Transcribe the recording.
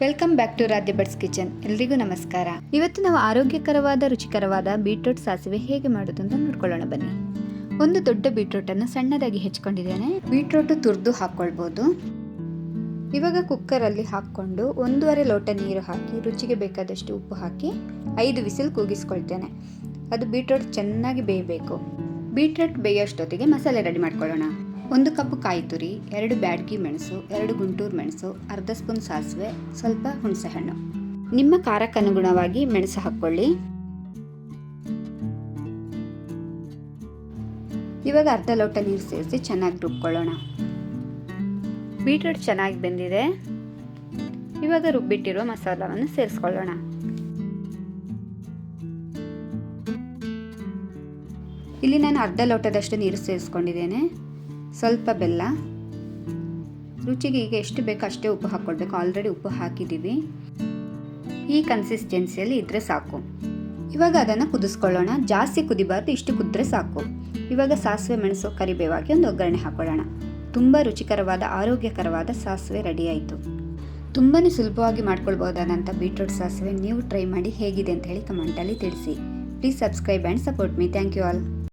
Welcome back to Radhya ಬಟ್ಸ್ kitchen. ಎಲ್ರಿಗೂ ನಮಸ್ಕಾರ. ಇವತ್ತು ನಾವು ಆರೋಗ್ಯಕರವಾದ ರುಚಿಕರವಾದ ಬೀಟ್ರೂಟ್ ಸಾಸಿವೆ ಹೇಗೆ ಮಾಡೋದು ಅಂತ ನೋಡ್ಕೊಳ್ಳೋಣ ಬನ್ನಿ. ಒಂದು ದೊಡ್ಡ ಬೀಟ್ರೂಟನ್ನು ಸಣ್ಣದಾಗಿ ಹೆಚ್ಕೊಂಡಿದ್ದೇನೆ. ಬೀಟ್ರೂಟು ತುರಿದು ಹಾಕ್ಕೊಳ್ಬೋದು. ಇವಾಗ ಕುಕ್ಕರಲ್ಲಿ ಹಾಕ್ಕೊಂಡು 1.5 ಲೋಟ ನೀರು ಹಾಕಿ ರುಚಿಗೆ ಬೇಕಾದಷ್ಟು ಉಪ್ಪು ಹಾಕಿ 5 ವಿಸಿಲ್ ಕೂಗಿಸ್ಕೊಳ್ತೇನೆ. ಅದು ಬೀಟ್ರೂಟ್ ಚೆನ್ನಾಗಿ ಬೇಯಬೇಕು. ಬೀಟ್ರೂಟ್ ಬೇಯೋಷ್ಟೊತ್ತಿಗೆ ಮಸಾಲೆ ರೆಡಿ ಮಾಡ್ಕೊಳ್ಳೋಣ. 1 ಕಪ್ ಕಾಯಿ ತುರಿ, 2 ಬ್ಯಾಡಗಿ ಮೆಣಸು, 2 ಗುಂಟೂರು ಮೆಣಸು, ಅರ್ಧ ಸ್ಪೂನ್ ಸಾಸಿವೆ, ಸ್ವಲ್ಪ ಹುಣಸೆಹಣ್ಣು. ನಿಮ್ಮ ಖಾರಕ್ಕನುಗುಣವಾಗಿ ಮೆಣಸು ಹಾಕ್ಕೊಳ್ಳಿ. ಇವಾಗ ಅರ್ಧ ಲೋಟ ನೀರು ಸೇರಿಸಿ ಚೆನ್ನಾಗಿ ರುಬ್ಕೊಳ್ಳೋಣ. ಬೀಟ್ರೂಟ್ ಚೆನ್ನಾಗಿ ಬೆಂದಿದೆ. ಇವಾಗ ರುಬ್ಬಿಟ್ಟಿರುವ ಮಸಾಲವನ್ನು ಸೇರಿಸ್ಕೊಳ್ಳೋಣ. ಇಲ್ಲಿ ನಾನು ಅರ್ಧ ಲೋಟದಷ್ಟು ನೀರು ಸೇರಿಸ್ಕೊಂಡಿದ್ದೇನೆ. ಸ್ವಲ್ಪ ಬೆಲ್ಲ, ರುಚಿಗೆ ಈಗ ಎಷ್ಟು ಬೇಕೋ ಅಷ್ಟೇ ಉಪ್ಪು ಹಾಕ್ಕೊಳ್ಬೇಕು. ಆಲ್ರೆಡಿ ಉಪ್ಪು ಹಾಕಿದ್ದೀವಿ. ಈ ಕನ್ಸಿಸ್ಟೆನ್ಸಿಯಲ್ಲಿ ಇದ್ದರೆ ಸಾಕು. ಇವಾಗ ಅದನ್ನು ಕುದಿಸ್ಕೊಳ್ಳೋಣ. ಜಾಸ್ತಿ ಕುದಿಬಾರ್ದು, ಇಷ್ಟು ಕುದ್ರೆ ಸಾಕು. ಇವಾಗ ಸಾಸಿವೆ, ಮೆಣಸು, ಕರಿಬೇವಾಗಿ ಒಂದು ಒಗ್ಗರಣೆ ಹಾಕೊಳ್ಳೋಣ. ತುಂಬ ರುಚಿಕರವಾದ ಆರೋಗ್ಯಕರವಾದ ಸಾಸಿವೆ ರೆಡಿ ಆಯಿತು. ತುಂಬಾ ಸುಲಭವಾಗಿ ಮಾಡ್ಕೊಳ್ಬಹುದಾದಂಥ ಬೀಟ್ರೂಟ್ ಸಾಸಿವೆ ನೀವು ಟ್ರೈ ಮಾಡಿ ಹೇಗಿದೆ ಅಂತ ಹೇಳಿ ಕಮೆಂಟಲ್ಲಿ ತಿಳಿಸಿ. Please subscribe and support me. Thank you all.